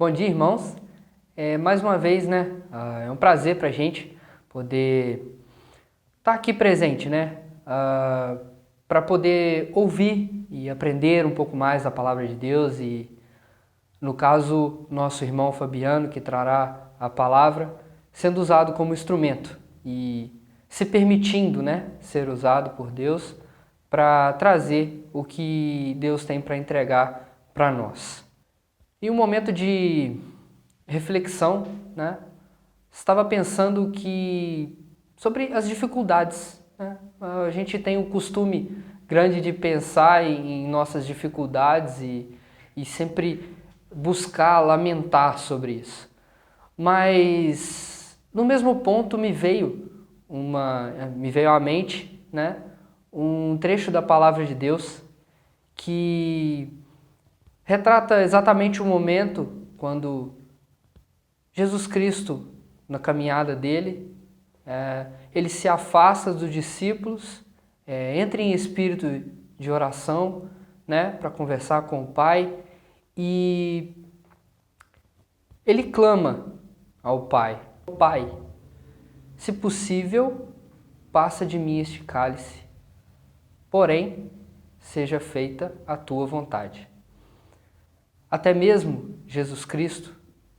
Bom dia, irmãos. Mais uma vez, né? É um prazer para a gente poder estar aqui presente, né? Para poder ouvir e aprender um pouco mais da palavra de Deus e, no caso, nosso irmão Fabiano, que trará a palavra, sendo usado como instrumento e se permitindo, né, ser usado por Deus para trazer o que Deus tem para entregar para nós. Em um momento de reflexão, né, estava pensando sobre as dificuldades, né? A gente tem o costume grande de pensar em nossas dificuldades e sempre buscar lamentar sobre isso. Mas no mesmo ponto me veio à mente, né, um trecho da palavra de Deus que retrata exatamente o momento quando Jesus Cristo, na caminhada dele, ele se afasta dos discípulos, entra em espírito de oração, né, para conversar com o Pai, e ele clama ao Pai: Pai, se possível, passa de mim este cálice, porém, seja feita a tua vontade. Até mesmo Jesus Cristo,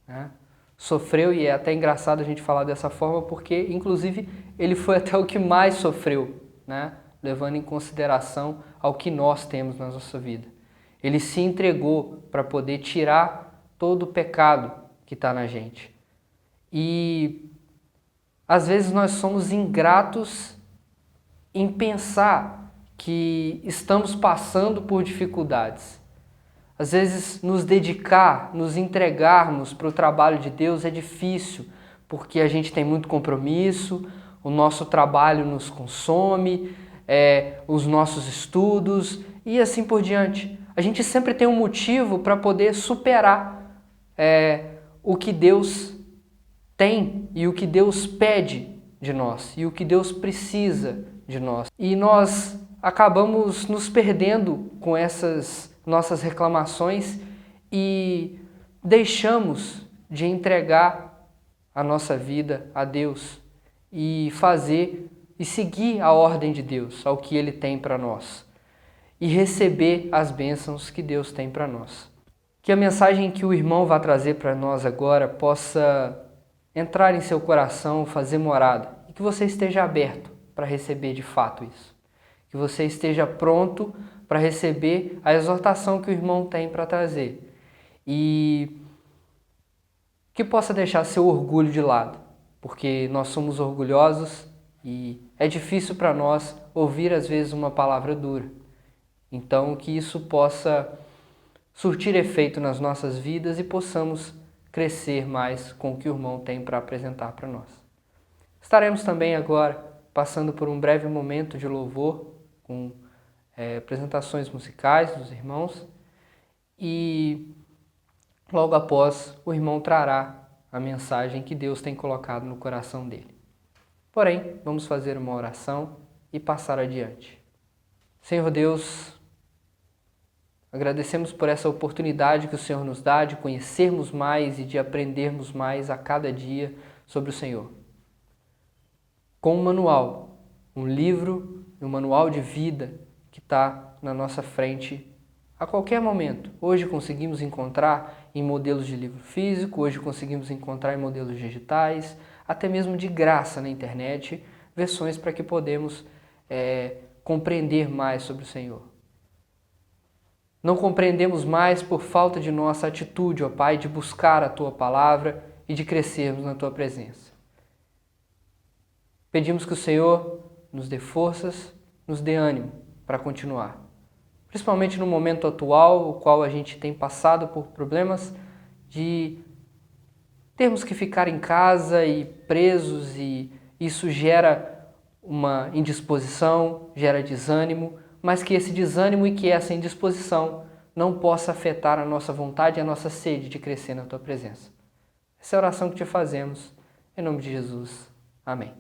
né, sofreu, e é até engraçado a gente falar dessa forma, porque, inclusive, ele foi até o que mais sofreu, né, levando em consideração ao que nós temos na nossa vida. Ele se entregou para poder tirar todo o pecado que está na gente. E, às vezes, nós somos ingratos em pensar que estamos passando por dificuldades. Às vezes, nos dedicar, nos entregarmos para o trabalho de Deus é difícil, porque a gente tem muito compromisso, o nosso trabalho nos consome, os nossos estudos e assim por diante. A gente sempre tem um motivo para poder superar o que Deus tem e o que Deus pede de nós e o que Deus precisa de nós. E nós acabamos nos perdendo com essas nossas reclamações e deixamos de entregar a nossa vida a Deus e fazer e seguir a ordem de Deus, ao que Ele tem para nós e receber as bênçãos que Deus tem para nós. Que a mensagem que o irmão vai trazer para nós agora possa entrar em seu coração, fazer morada, e que você esteja aberto para receber de fato isso. Que você esteja pronto para receber a exortação que o irmão tem para trazer. E que possa deixar seu orgulho de lado, porque nós somos orgulhosos e é difícil para nós ouvir às vezes uma palavra dura. Então que isso possa surtir efeito nas nossas vidas e possamos crescer mais com o que o irmão tem para apresentar para nós. Estaremos também agora passando por um breve momento de louvor com apresentações musicais dos irmãos e logo após o irmão trará a mensagem que Deus tem colocado no coração dele. Porém, vamos fazer uma oração e passar adiante. Senhor Deus, agradecemos por essa oportunidade que o Senhor nos dá de conhecermos mais e de aprendermos mais a cada dia sobre o Senhor. Com um manual, um livro, um manual de vida que está na nossa frente a qualquer momento. Hoje conseguimos encontrar em modelos de livro físico, hoje conseguimos encontrar em modelos digitais, até mesmo de graça na internet, versões para que podemos compreender mais sobre o Senhor. Não compreendemos mais por falta de nossa atitude, ó Pai, de buscar a Tua palavra e de crescermos na Tua presença. Pedimos que o Senhor nos dê forças, nos dê ânimo para continuar. Principalmente no momento atual, o qual a gente tem passado por problemas de termos que ficar em casa e presos, e isso gera uma indisposição, gera desânimo, mas que esse desânimo e que essa indisposição não possa afetar a nossa vontade e a nossa sede de crescer na Tua presença. Essa é a oração que te fazemos, em nome de Jesus. Amém.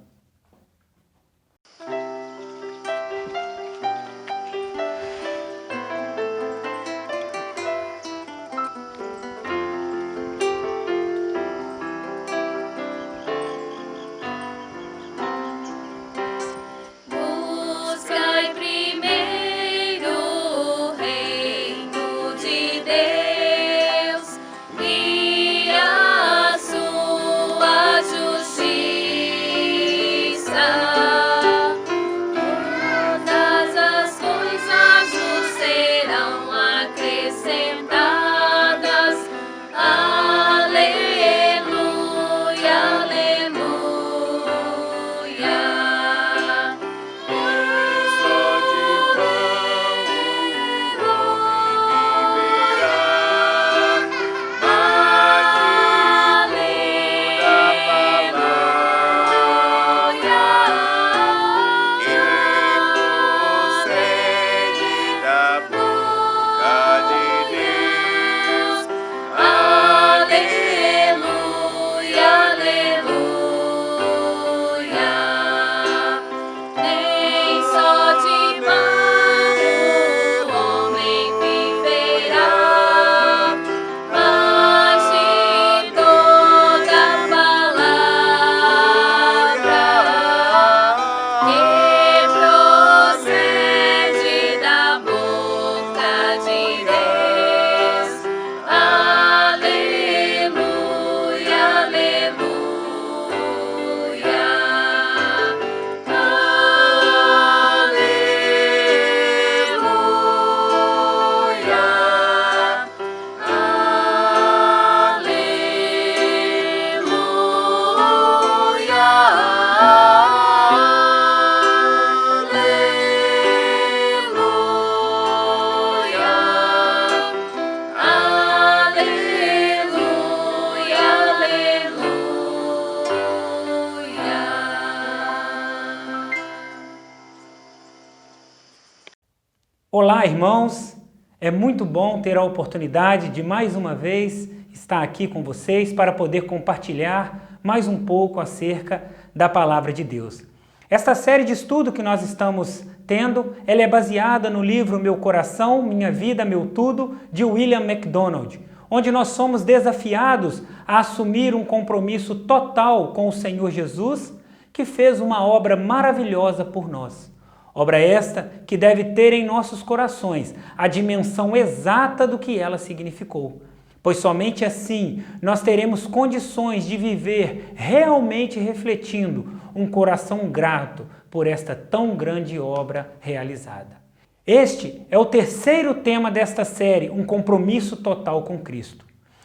Olá, irmãos! É muito bom ter a oportunidade de mais uma vez estar aqui com vocês para poder compartilhar mais um pouco acerca da Palavra de Deus. Esta série de estudo que nós estamos tendo, ela é baseada no livro Meu Coração, Minha Vida, Meu Tudo, de William MacDonald, onde nós somos desafiados a assumir um compromisso total com o Senhor Jesus, que fez uma obra maravilhosa por nós. Obra esta que deve ter em nossos corações a dimensão exata do que ela significou, pois somente assim nós teremos condições de viver realmente refletindo um coração grato por esta tão grande obra realizada. Este é o terceiro tema desta série, um compromisso total com Cristo.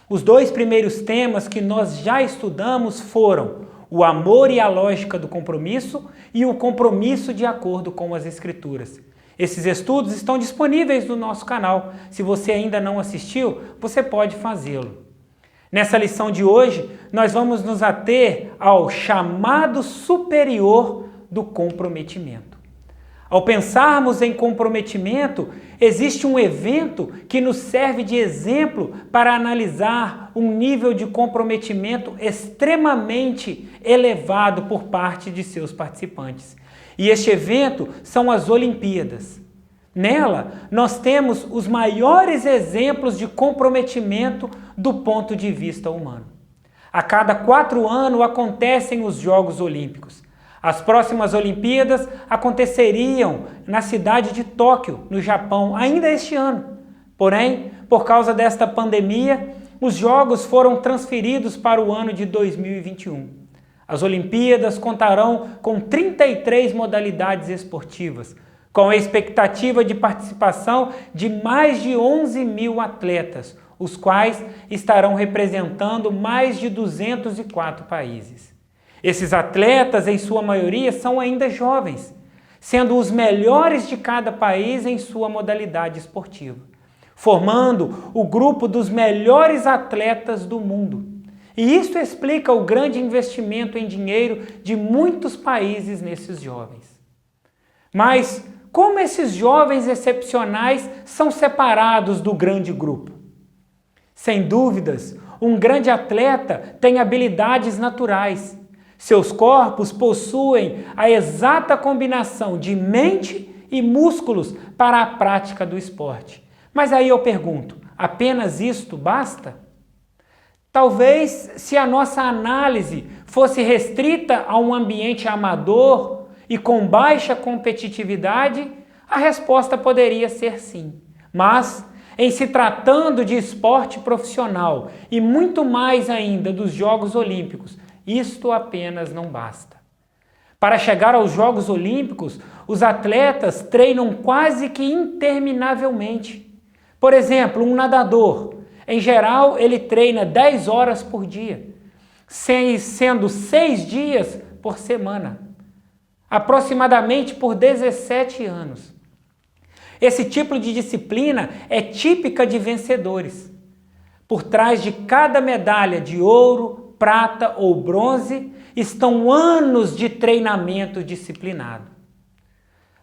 Os dois primeiros temas que nós já estudamos foram o amor e a lógica do compromisso e o compromisso de acordo com as Escrituras. Esses estudos estão disponíveis no nosso canal. Se você ainda não assistiu, você pode fazê-lo. Nessa lição de hoje, nós vamos nos ater ao chamado superior do comprometimento. Ao pensarmos em comprometimento, existe um evento que nos serve de exemplo para analisar um nível de comprometimento extremamente elevado por parte de seus participantes. E este evento são as Olimpíadas. Nela, nós temos os maiores exemplos de comprometimento do ponto de vista humano. A cada 4 anos acontecem os Jogos Olímpicos. As próximas Olimpíadas aconteceriam na cidade de Tóquio, no Japão, ainda este ano. Porém, por causa desta pandemia, os Jogos foram transferidos para o ano de 2021. As Olimpíadas contarão com 33 modalidades esportivas, com a expectativa de participação de mais de 11 mil atletas, os quais estarão representando mais de 204 países. Esses atletas, em sua maioria, são ainda jovens, sendo os melhores de cada país em sua modalidade esportiva, formando o grupo dos melhores atletas do mundo. E isso explica o grande investimento em dinheiro de muitos países nesses jovens. Mas como esses jovens excepcionais são separados do grande grupo? Sem dúvidas, um grande atleta tem habilidades naturais. Seus corpos possuem a exata combinação de mente e músculos para a prática do esporte. Mas aí eu pergunto, apenas isto basta? Talvez, se a nossa análise fosse restrita a um ambiente amador e com baixa competitividade, a resposta poderia ser sim. Mas, em se tratando de esporte profissional e muito mais ainda dos Jogos Olímpicos, isto apenas não basta. Para chegar aos Jogos Olímpicos, os atletas treinam quase que interminavelmente. Por exemplo, um nadador, em geral, ele treina 10 horas por dia, sendo 6 dias por semana, aproximadamente por 17 anos. Esse tipo de disciplina é típica de vencedores. Por trás de cada medalha de ouro, prata ou bronze, estão anos de treinamento disciplinado.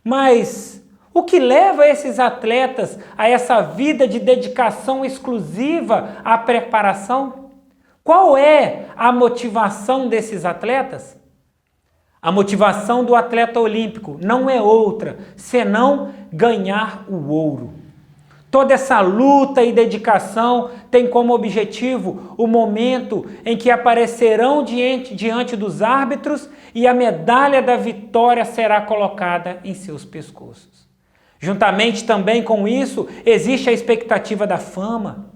Mas o que leva esses atletas a essa vida de dedicação exclusiva à preparação? Qual é a motivação desses atletas? A motivação do atleta olímpico não é outra, senão ganhar o ouro. Toda essa luta e dedicação tem como objetivo o momento em que aparecerão diante dos árbitros e a medalha da vitória será colocada em seus pescoços. Juntamente também com isso, existe a expectativa da fama,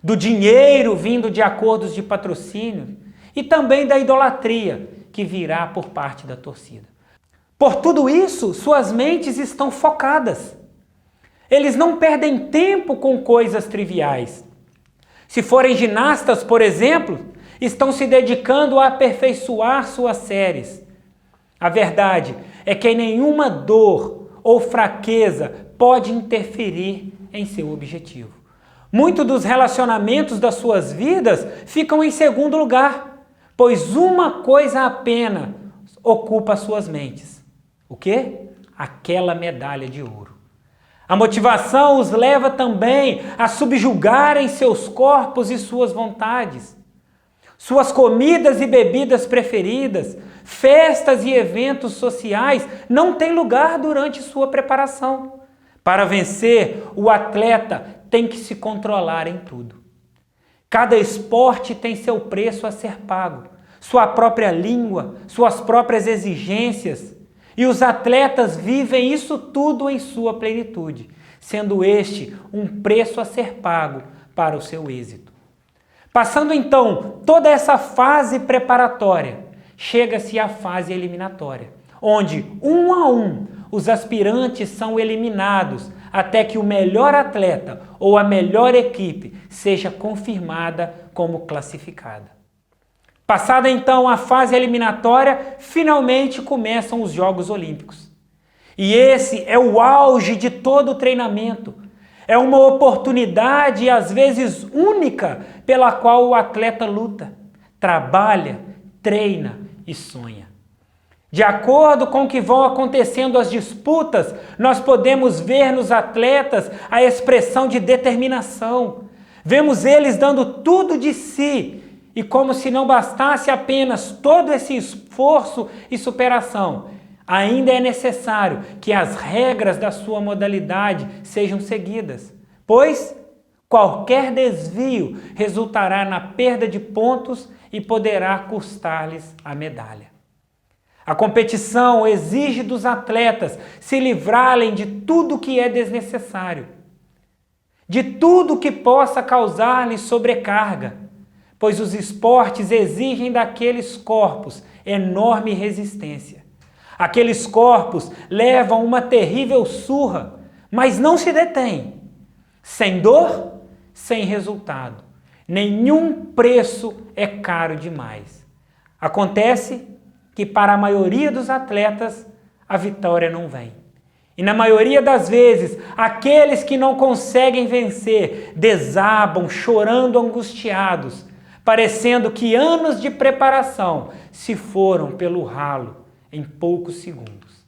do dinheiro vindo de acordos de patrocínio e também da idolatria que virá por parte da torcida. Por tudo isso, suas mentes estão focadas. Eles não perdem tempo com coisas triviais. Se forem ginastas, por exemplo, estão se dedicando a aperfeiçoar suas séries. A verdade é que nenhuma dor ou fraqueza pode interferir em seu objetivo. Muitos dos relacionamentos das suas vidas ficam em segundo lugar, pois uma coisa apenas ocupa suas mentes. O quê? Aquela medalha de ouro. A motivação os leva também a subjugarem seus corpos e suas vontades. Suas comidas e bebidas preferidas, festas e eventos sociais não têm lugar durante sua preparação. Para vencer, o atleta tem que se controlar em tudo. Cada esporte tem seu preço a ser pago, sua própria língua, suas próprias exigências. E os atletas vivem isso tudo em sua plenitude, sendo este um preço a ser pago para o seu êxito. Passando então toda essa fase preparatória, chega-se à fase eliminatória, onde, um a um, os aspirantes são eliminados até que o melhor atleta ou a melhor equipe seja confirmada como classificada. Passada então a fase eliminatória, finalmente começam os Jogos Olímpicos. E esse é o auge de todo o treinamento. É uma oportunidade, às vezes única, pela qual o atleta luta, trabalha, treina e sonha. De acordo com o que vão acontecendo as disputas, nós podemos ver nos atletas a expressão de determinação. Vemos eles dando tudo de si, e como se não bastasse apenas todo esse esforço e superação, ainda é necessário que as regras da sua modalidade sejam seguidas, pois qualquer desvio resultará na perda de pontos e poderá custar-lhes a medalha. A competição exige dos atletas se livrarem de tudo que é desnecessário, de tudo que possa causar-lhes sobrecarga, pois os esportes exigem daqueles corpos enorme resistência. Aqueles corpos levam uma terrível surra, mas não se detêm. Sem dor, sem resultado. Nenhum preço é caro demais. Acontece que para a maioria dos atletas a vitória não vem. E na maioria das vezes, aqueles que não conseguem vencer desabam chorando angustiados, parecendo que anos de preparação se foram pelo ralo em poucos segundos.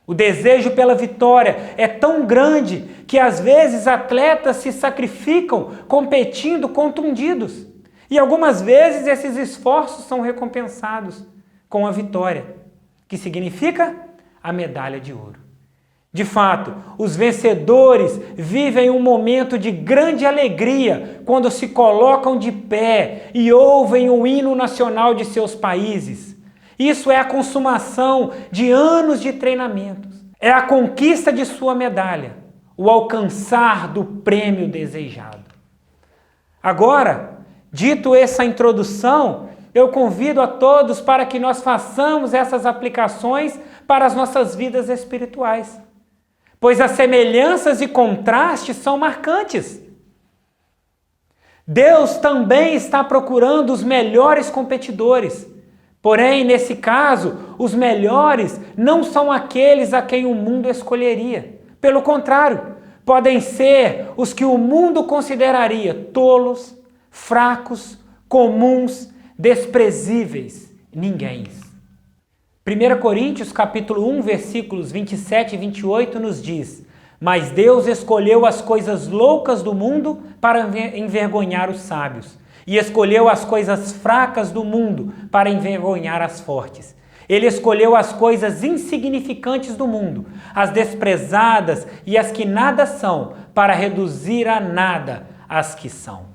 O desejo pela vitória é tão grande que às vezes atletas se sacrificam competindo contundidos. E algumas vezes esses esforços são recompensados com a vitória, que significa a medalha de ouro. De fato, os vencedores vivem um momento de grande alegria quando se colocam de pé e ouvem o hino nacional de seus países. Isso é a consumação de anos de treinamentos. É a conquista de sua medalha, o alcançar do prêmio desejado. Agora, dito essa introdução, eu convido a todos para que nós façamos essas aplicações para as nossas vidas espirituais, pois as semelhanças e contrastes são marcantes. Deus também está procurando os melhores competidores, porém, nesse caso, os melhores não são aqueles a quem o mundo escolheria. Pelo contrário, podem ser os que o mundo consideraria tolos, fracos, comuns, desprezíveis, ninguéms. 1 Coríntios capítulo 1, versículos 27 e 28 nos diz: mas Deus escolheu as coisas loucas do mundo para envergonhar os sábios, e escolheu as coisas fracas do mundo para envergonhar as fortes. Ele escolheu as coisas insignificantes do mundo, as desprezadas e as que nada são, para reduzir a nada as que são.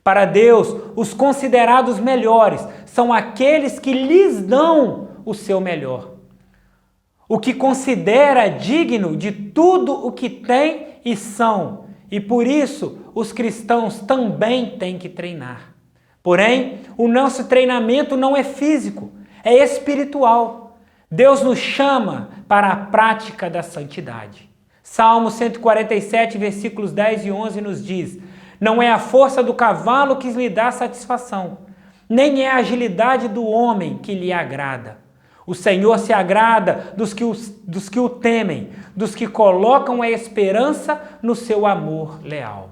Para Deus, os considerados melhores são aqueles que lhes dão o seu melhor. O que considera digno de tudo o que tem e são. E por isso, os cristãos também têm que treinar. Porém, o nosso treinamento não é físico, é espiritual. Deus nos chama para a prática da santidade. Salmo 147, versículos 10 e 11 nos diz: não é a força do cavalo que lhe dá satisfação, nem é a agilidade do homem que lhe agrada. O Senhor se agrada dos que o temem, dos que colocam a esperança no seu amor leal.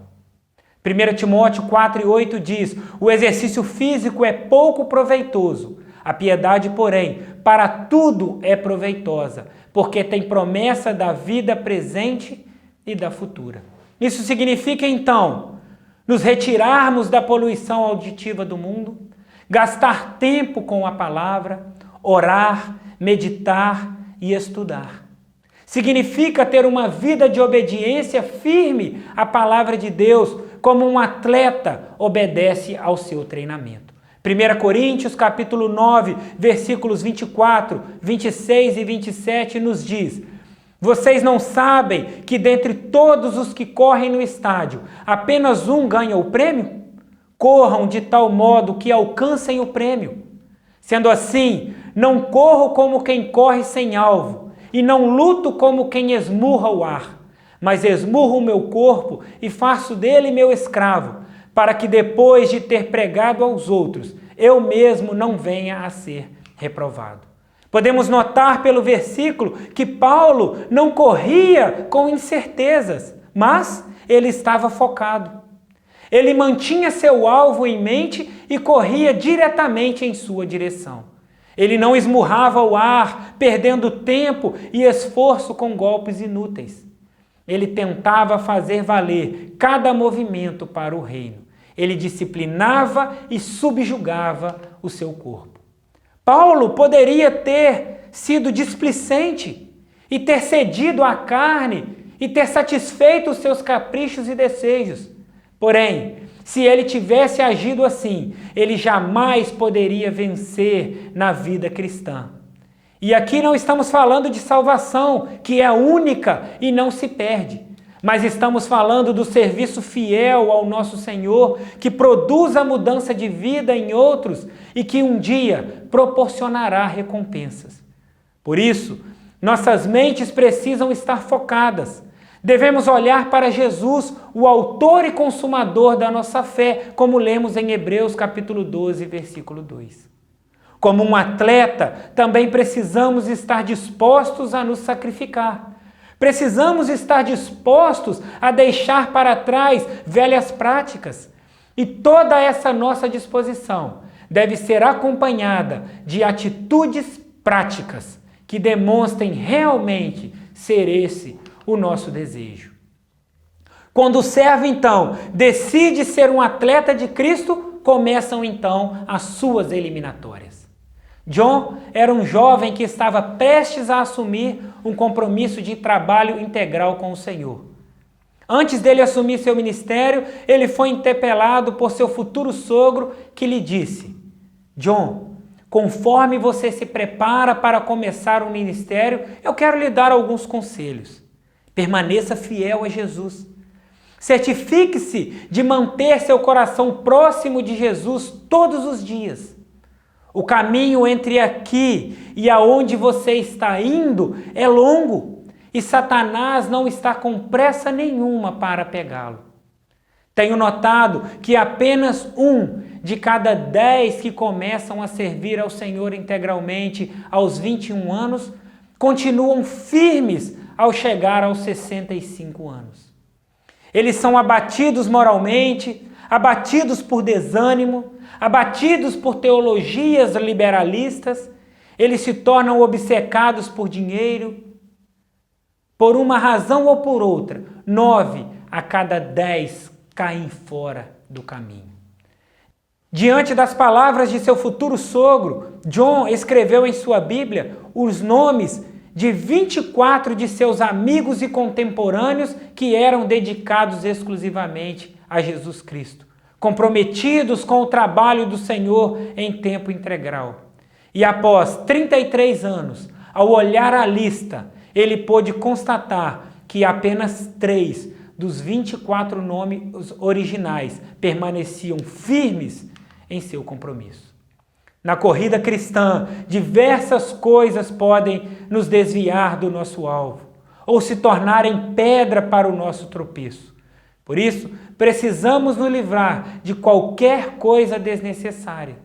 1 Timóteo 4 e 8 diz: o exercício físico é pouco proveitoso, a piedade, porém, para tudo é proveitosa, porque tem promessa da vida presente e da futura. Isso significa, então, nos retirarmos da poluição auditiva do mundo, gastar tempo com a palavra, orar, meditar e estudar. Significa ter uma vida de obediência firme à palavra de Deus, como um atleta obedece ao seu treinamento. 1 Coríntios capítulo 9, versículos 24, 26 e 27 nos diz: vocês não sabem que dentre todos os que correm no estádio, apenas um ganha o prêmio? Corram de tal modo que alcancem o prêmio. Sendo assim, não corro como quem corre sem alvo, e não luto como quem esmurra o ar, mas esmurro o meu corpo e faço dele meu escravo, para que depois de ter pregado aos outros, eu mesmo não venha a ser reprovado. Podemos notar pelo versículo que Paulo não corria com incertezas, mas ele estava focado. Ele mantinha seu alvo em mente e corria diretamente em sua direção. Ele não esmurrava o ar, perdendo tempo e esforço com golpes inúteis. Ele tentava fazer valer cada movimento para o reino. Ele disciplinava e subjugava o seu corpo. Paulo poderia ter sido displicente e ter cedido à carne e ter satisfeito os seus caprichos e desejos. Porém, se ele tivesse agido assim, ele jamais poderia vencer na vida cristã. E aqui não estamos falando de salvação, que é única e não se perde, mas estamos falando do serviço fiel ao nosso Senhor, que produz a mudança de vida em outros e que um dia proporcionará recompensas. Por isso, nossas mentes precisam estar focadas. Devemos olhar para Jesus, o autor e consumador da nossa fé, como lemos em Hebreus capítulo 12, versículo 2. Como um atleta, também precisamos estar dispostos a nos sacrificar. Precisamos estar dispostos a deixar para trás velhas práticas. E toda essa nossa disposição deve ser acompanhada de atitudes práticas que demonstrem realmente ser esse o nosso desejo. Quando o servo, então, decide ser um atleta de Cristo, começam, então, as suas eliminatórias. John era um jovem que estava prestes a assumir um compromisso de trabalho integral com o Senhor. Antes dele assumir seu ministério, ele foi interpelado por seu futuro sogro, que lhe disse: John, conforme você se prepara para começar um ministério, eu quero lhe dar alguns conselhos. Permaneça fiel a Jesus. Certifique-se de manter seu coração próximo de Jesus todos os dias. O caminho entre aqui e aonde você está indo é longo e Satanás não está com pressa nenhuma para pegá-lo. Tenho notado que apenas 1 de cada 10 que começam a servir ao Senhor integralmente aos 21 anos continuam firmes ao chegar aos 65 anos. Eles são abatidos moralmente, abatidos por desânimo, abatidos por teologias liberalistas, eles se tornam obcecados por dinheiro. Por uma razão ou por outra, 9 a cada 10 caem fora do caminho. Diante das palavras de seu futuro sogro, John escreveu em sua Bíblia os nomes de 24 de seus amigos e contemporâneos que eram dedicados exclusivamente a Jesus Cristo, comprometidos com o trabalho do Senhor em tempo integral. E após 33 anos, ao olhar a lista, ele pôde constatar que apenas 3 dos 24 nomes originais permaneciam firmes em seu compromisso. Na corrida cristã, diversas coisas podem nos desviar do nosso alvo ou se tornarem pedra para o nosso tropeço. Por isso, precisamos nos livrar de qualquer coisa desnecessária.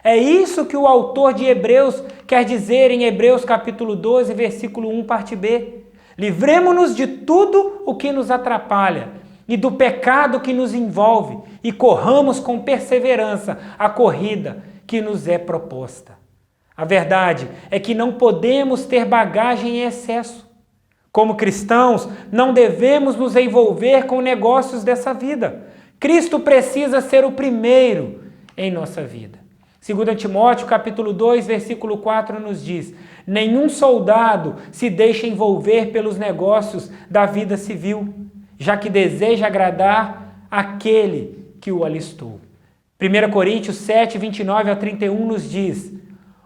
É isso que o autor de Hebreus quer dizer em Hebreus capítulo 12, versículo 1, parte B. Livremo-nos de tudo o que nos atrapalha e do pecado que nos envolve e corramos com perseverança a corrida que nos é proposta. A verdade é que não podemos ter bagagem em excesso. Como cristãos, não devemos nos envolver com negócios dessa vida. Cristo precisa ser o primeiro em nossa vida. 2 Timóteo, capítulo 2, versículo 4 nos diz: nenhum soldado se deixa envolver pelos negócios da vida civil, já que deseja agradar aquele que o alistou. 1 Coríntios 7, 29 a 31 nos diz: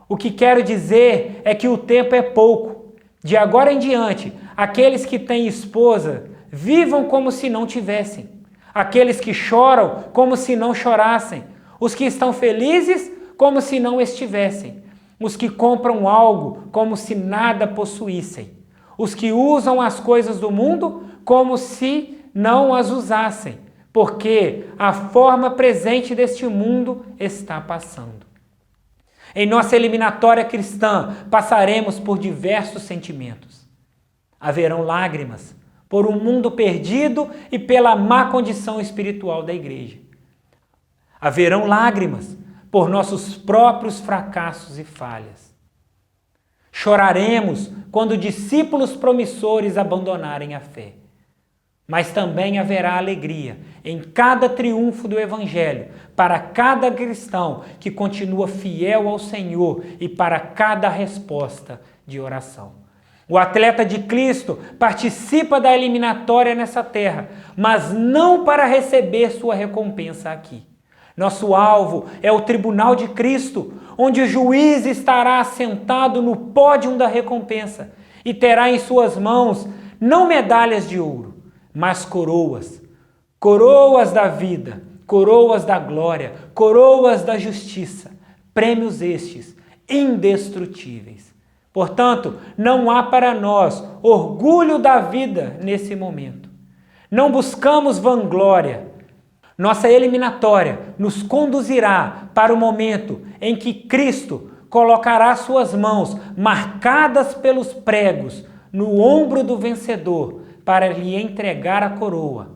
o que quero dizer é que o tempo é pouco. De agora em diante, aqueles que têm esposa, vivam como se não tivessem. Aqueles que choram, como se não chorassem. Os que estão felizes, como se não estivessem. Os que compram algo, como se nada possuíssem. Os que usam as coisas do mundo, como se não as usassem. Porque a forma presente deste mundo está passando. Em nossa eliminatória cristã, passaremos por diversos sentimentos. Haverão lágrimas por um mundo perdido e pela má condição espiritual da igreja. Haverão lágrimas por nossos próprios fracassos e falhas. Choraremos quando discípulos promissores abandonarem a fé. Mas também haverá alegria em cada triunfo do Evangelho, para cada cristão que continua fiel ao Senhor e para cada resposta de oração. O atleta de Cristo participa da eliminatória nessa terra, mas não para receber sua recompensa aqui. Nosso alvo é o tribunal de Cristo, onde o juiz estará assentado no pódio da recompensa e terá em suas mãos não medalhas de ouro, mas coroas. Coroas da vida, coroas da glória, coroas da justiça. Prêmios estes indestrutíveis. Portanto, não há para nós orgulho da vida nesse momento. Não buscamos vanglória. Nossa eliminatória nos conduzirá para o momento em que Cristo colocará suas mãos marcadas pelos pregos no ombro do vencedor para lhe entregar a coroa.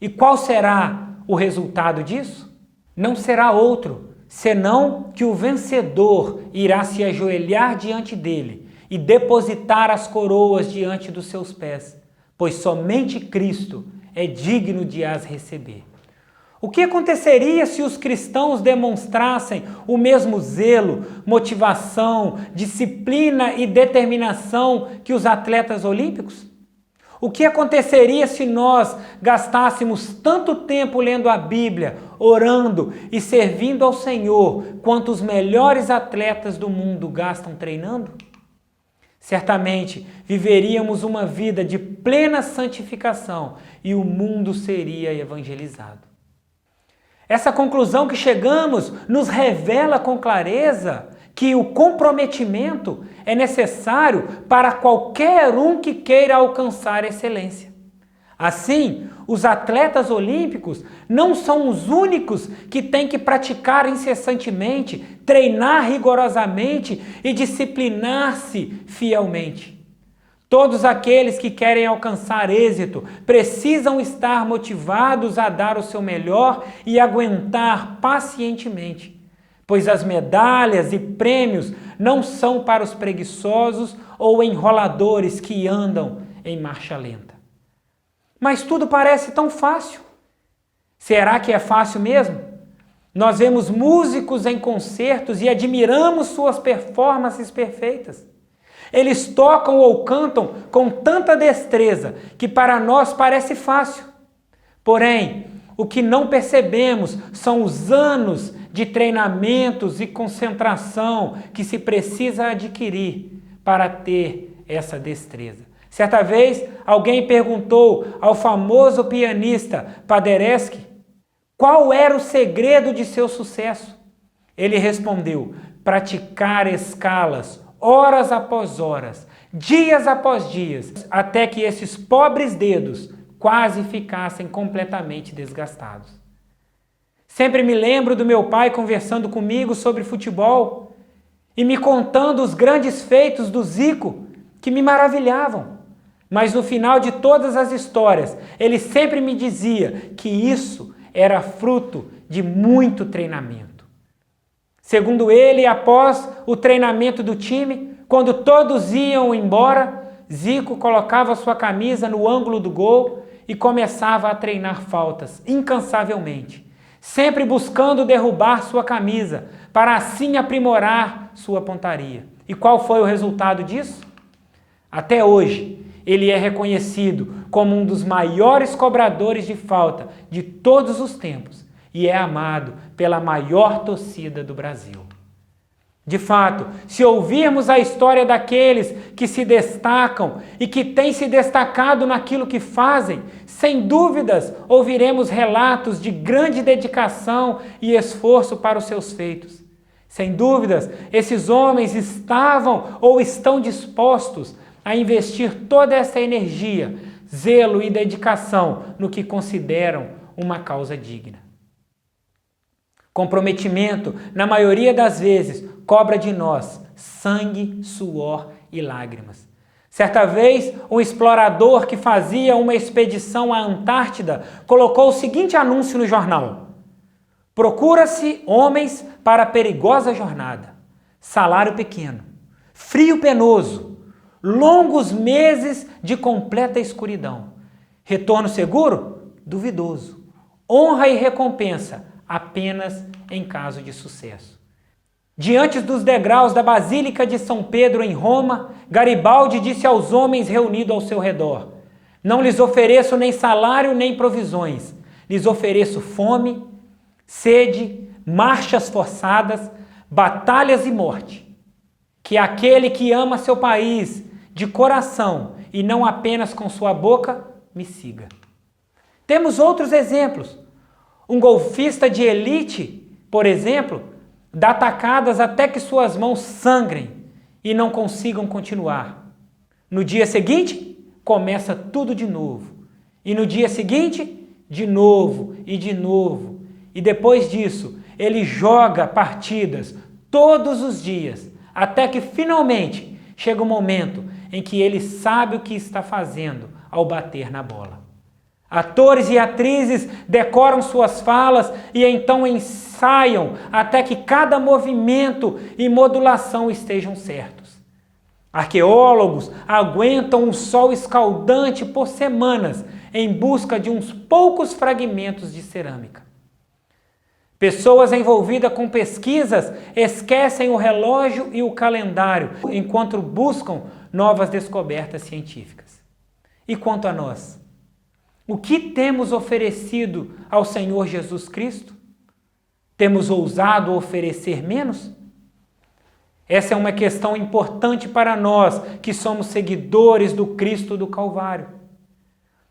E qual será o resultado disso? Não será outro, senão que o vencedor irá se ajoelhar diante dele e depositar as coroas diante dos seus pés, pois somente Cristo é digno de as receber. O que aconteceria se os cristãos demonstrassem o mesmo zelo, motivação, disciplina e determinação que os atletas olímpicos? O que aconteceria se nós gastássemos tanto tempo lendo a Bíblia, orando e servindo ao Senhor, quanto os melhores atletas do mundo gastam treinando? Certamente viveríamos uma vida de plena santificação e o mundo seria evangelizado. Essa conclusão que chegamos nos revela com clareza que o comprometimento é necessário para qualquer um que queira alcançar excelência. Assim, os atletas olímpicos não são os únicos que têm que praticar incessantemente, treinar rigorosamente e disciplinar-se fielmente. Todos aqueles que querem alcançar êxito precisam estar motivados a dar o seu melhor e aguentar pacientemente, pois as medalhas e prêmios não são para os preguiçosos ou enroladores que andam em marcha lenta. Mas tudo parece tão fácil. Será que é fácil mesmo? Nós vemos músicos em concertos e admiramos suas performances perfeitas. Eles tocam ou cantam com tanta destreza que para nós parece fácil. Porém, o que não percebemos são os anos de treinamentos e concentração que se precisa adquirir para ter essa destreza. Certa vez, alguém perguntou ao famoso pianista Paderewski qual era o segredo de seu sucesso. Ele respondeu: praticar escalas, horas após horas, dias após dias, até que esses pobres dedos quase ficassem completamente desgastados. Sempre me lembro do meu pai conversando comigo sobre futebol e me contando os grandes feitos do Zico, que me maravilhavam. Mas no final de todas as histórias, ele sempre me dizia que isso era fruto de muito treinamento. Segundo ele, após o treinamento do time, quando todos iam embora, Zico colocava sua camisa no ângulo do gol e começava a treinar faltas, incansavelmente, sempre buscando derrubar sua camisa, para assim aprimorar sua pontaria. E qual foi o resultado disso? Até hoje, ele é reconhecido como um dos maiores cobradores de falta de todos os tempos e é amado pela maior torcida do Brasil. De fato, se ouvirmos a história daqueles que se destacam e que têm se destacado naquilo que fazem, sem dúvidas ouviremos relatos de grande dedicação e esforço para os seus feitos. Sem dúvidas, esses homens estavam ou estão dispostos a investir toda essa energia, zelo e dedicação no que consideram uma causa digna. Comprometimento, na maioria das vezes, cobra de nós sangue, suor e lágrimas. Certa vez, um explorador que fazia uma expedição à Antártida colocou o seguinte anúncio no jornal: procura-se homens para a perigosa jornada. Salário pequeno, frio penoso, longos meses de completa escuridão. Retorno seguro? Duvidoso. Honra e recompensa apenas em caso de sucesso. Diante dos degraus da Basílica de São Pedro em Roma, Garibaldi disse aos homens reunidos ao seu redor: não lhes ofereço nem salário nem provisões, lhes ofereço fome, sede, marchas forçadas, batalhas e morte. Que aquele que ama seu país de coração e não apenas com sua boca, me siga. Temos outros exemplos. Um golfista de elite, por exemplo, dá tacadas até que suas mãos sangrem e não consigam continuar. No dia seguinte, começa tudo de novo. E no dia seguinte, de novo e de novo. E depois disso, ele joga partidas todos os dias, até que finalmente chega o momento em que ele sabe o que está fazendo ao bater na bola. Atores e atrizes decoram suas falas e então ensaiam até que cada movimento e modulação estejam certos. Arqueólogos aguentam um sol escaldante por semanas em busca de uns poucos fragmentos de cerâmica. Pessoas envolvidas com pesquisas esquecem o relógio e o calendário enquanto buscam novas descobertas científicas. E quanto a nós? O que temos oferecido ao Senhor Jesus Cristo? Temos ousado oferecer menos? Essa é uma questão importante para nós que somos seguidores do Cristo do Calvário.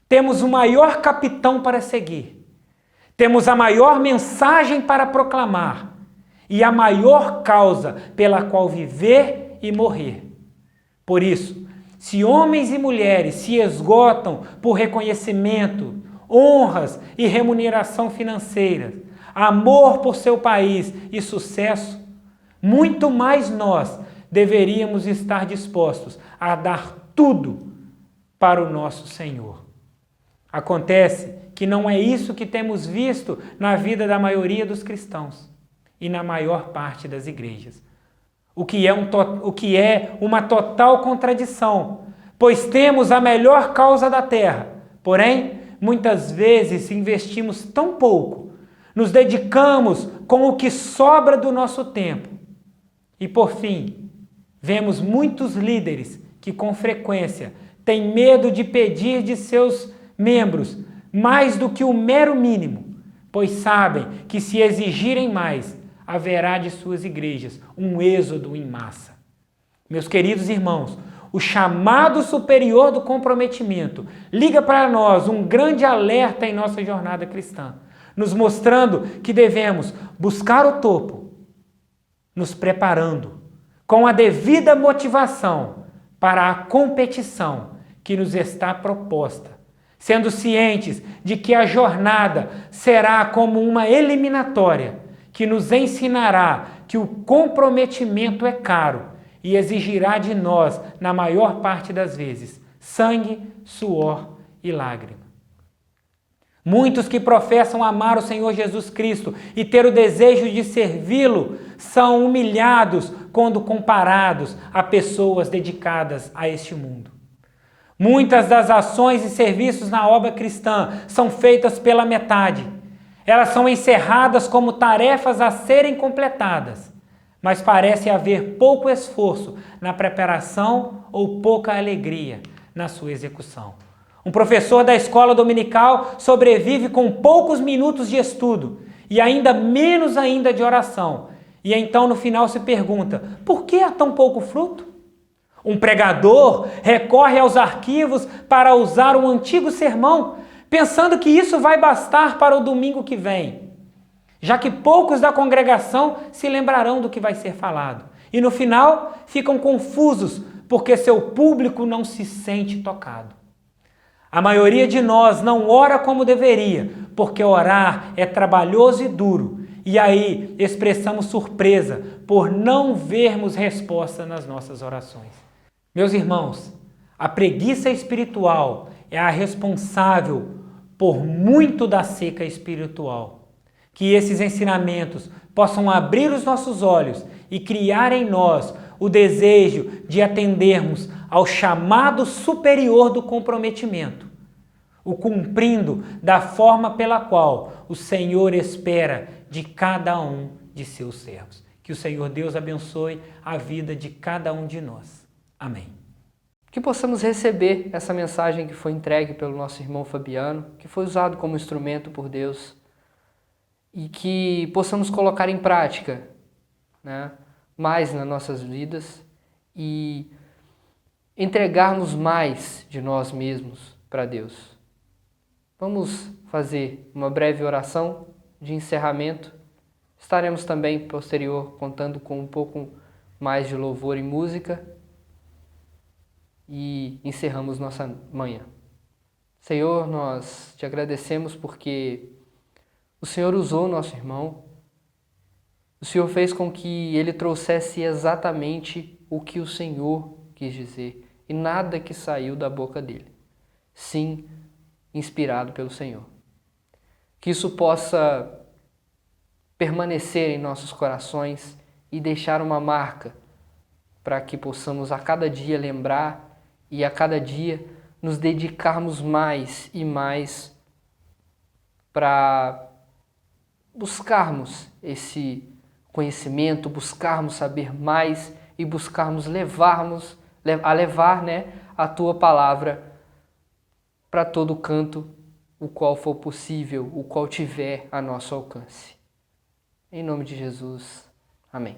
Temos o maior capitão para seguir. Temos a maior mensagem para proclamar e a maior causa pela qual viver e morrer. Por isso, se homens e mulheres se esgotam por reconhecimento, honras e remuneração financeira, amor por seu país e sucesso, muito mais nós deveríamos estar dispostos a dar tudo para o nosso Senhor. Acontece que não é isso que temos visto na vida da maioria dos cristãos e na maior parte das igrejas. O que é uma total contradição, pois temos a melhor causa da terra, porém, muitas vezes investimos tão pouco, nos dedicamos com o que sobra do nosso tempo. E por fim, vemos muitos líderes que com frequência têm medo de pedir de seus membros mais do que o mero mínimo, pois sabem que se exigirem mais, haverá de suas igrejas um êxodo em massa. Meus queridos irmãos, o chamado superior do comprometimento liga para nós um grande alerta em nossa jornada cristã, nos mostrando que devemos buscar o topo, nos preparando com a devida motivação para a competição que nos está proposta, sendo cientes de que a jornada será como uma eliminatória que nos ensinará que o comprometimento é caro e exigirá de nós, na maior parte das vezes, sangue, suor e lágrima. Muitos que professam amar o Senhor Jesus Cristo e ter o desejo de servi-lo são humilhados quando comparados a pessoas dedicadas a este mundo. Muitas das ações e serviços na obra cristã são feitas pela metade. Elas são encerradas como tarefas a serem completadas, mas parece haver pouco esforço na preparação ou pouca alegria na sua execução. Um professor da escola dominical sobrevive com poucos minutos de estudo e ainda menos ainda de oração. E então no final se pergunta, por que há tão pouco fruto? Um pregador recorre aos arquivos para usar um antigo sermão, pensando que isso vai bastar para o domingo que vem, já que poucos da congregação se lembrarão do que vai ser falado. E no final ficam confusos porque seu público não se sente tocado. A maioria de nós não ora como deveria, porque orar é trabalhoso e duro. E aí expressamos surpresa por não vermos resposta nas nossas orações. Meus irmãos, a preguiça espiritual é a responsável por muito da seca espiritual. Que esses ensinamentos possam abrir os nossos olhos e criar em nós o desejo de atendermos ao chamado superior do comprometimento, o cumprindo da forma pela qual o Senhor espera de cada um de seus servos. Que o Senhor Deus abençoe a vida de cada um de nós. Amém. Que possamos receber essa mensagem que foi entregue pelo nosso irmão Fabiano, que foi usado como instrumento por Deus, e que possamos colocar em prática, né, mais nas nossas vidas e entregarmos mais de nós mesmos para Deus. Vamos fazer uma breve oração de encerramento. Estaremos também posterior contando com um pouco mais de louvor e música e encerramos nossa manhã. Senhor, nós te agradecemos porque o Senhor usou nosso irmão. O Senhor fez com que ele trouxesse exatamente o que o Senhor quis dizer e nada que saiu da boca dele. Sim, inspirado pelo Senhor. Que isso possa permanecer em nossos corações e deixar uma marca para que possamos a cada dia lembrar e a cada dia nos dedicarmos mais e mais para buscarmos esse conhecimento, buscarmos saber mais e buscarmos levar, né, a Tua palavra para todo canto, o qual for possível, o qual tiver a nosso alcance. Em nome de Jesus. Amém.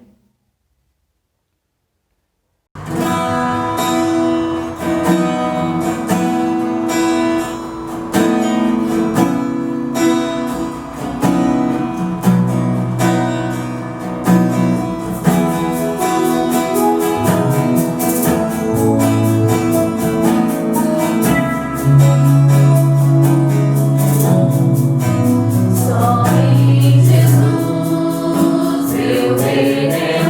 Só em Jesus eu verei.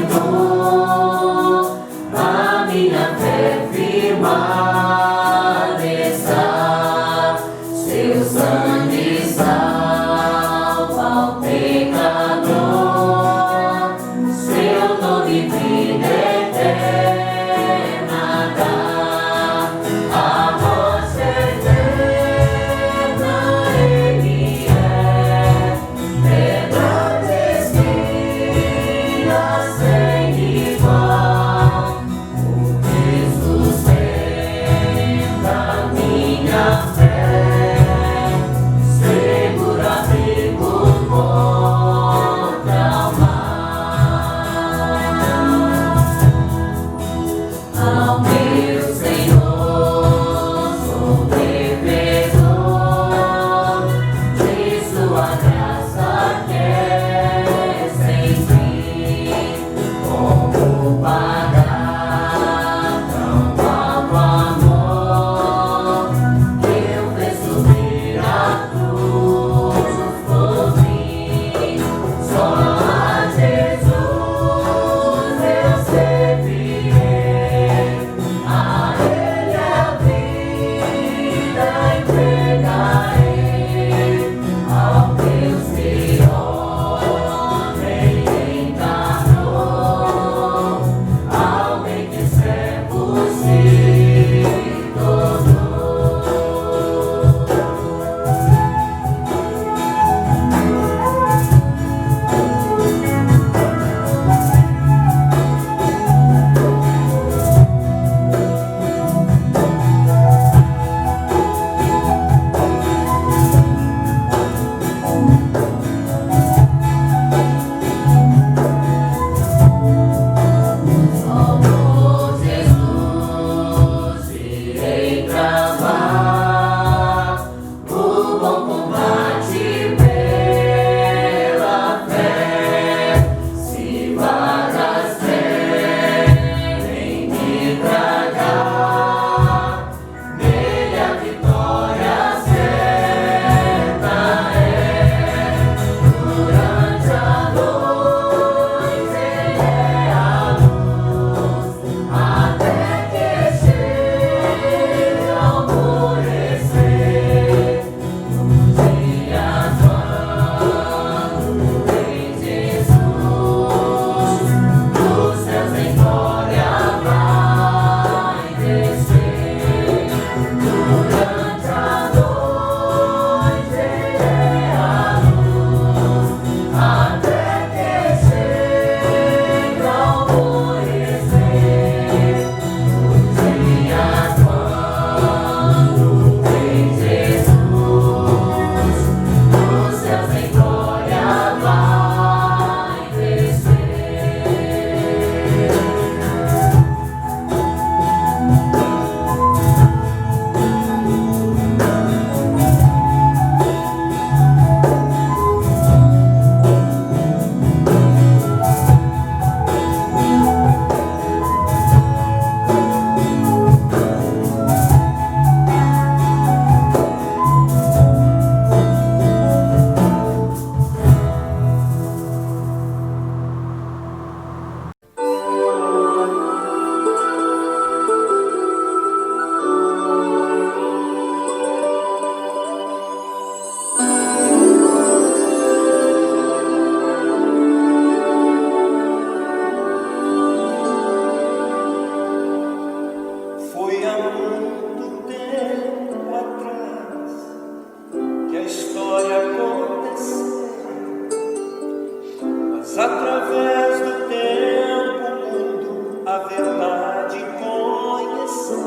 Mas através do tempo o mundo a verdade conheceu.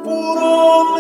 Por